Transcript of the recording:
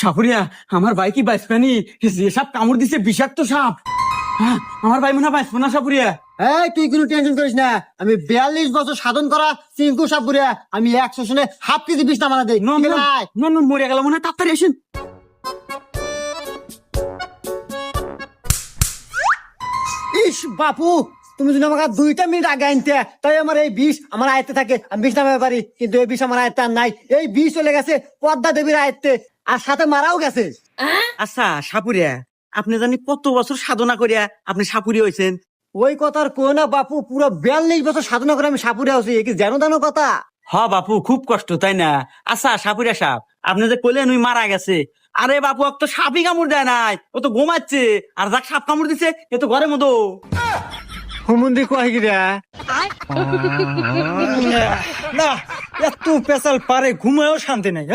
সাপুরিয়া, আমার ভাই কি বাঁচবানি? যে সাপ কামড় দিছে বিষাক্ত সাপ। হ্যাঁ, আমার ভাই মনে হয় বাঁচবো না সাপুরিয়া। এই তুই কোনো টেনশন করিস না, আমি 42 বছর সাধন করা চিঙ্কু সাপুরিয়া, আমি 100 শুনে হাফ কেজি বিষ নামানা দেই। নন নন, নন নন, মরে গেল মনে হয়, তাড়াতাড়ি আসেন। ইস বাপু, তুমি যদি আমাকে 2 মিনিট আগে আনতে, তাই আমার এই বিষ আমার আয়ত্তে থাকে, আমি বিষ নামাতে পারি। কিন্তু এই বিষ আমার আয়ত্তে আর নাই। এই বিষ চলে গেছে পদ্মা দেবীর আয়ত্তে, আর সাথে মারাও গেছে। আচ্ছা সাপুরিয়া, আপনি জানি কত বছর সাধনা করিয়া আপনি সাপুরি হয়েছেন? ওই কথার কো না বাপু, পুরো 42 বছর সাধনা করে আমি সাপুরিয়া হচ্ছি, কি জানো জানো কথা? হ বাপু, খুব কষ্ট তাই না? আচ্ছা সাপুরিয়া সাপ, আপনি যে কইলেন ওই মারা গেছে, আরে বাপু ও তো সাপই কামড় দেয় নাই, ও তো ঘুমাচ্ছে। আর যাক সাপ কামড় দিছে এ তো ঘরের মতো। হুমুন্দি কয় গিরা না, এত পেশাল পারে ঘুমায়ও শান্তি নাই।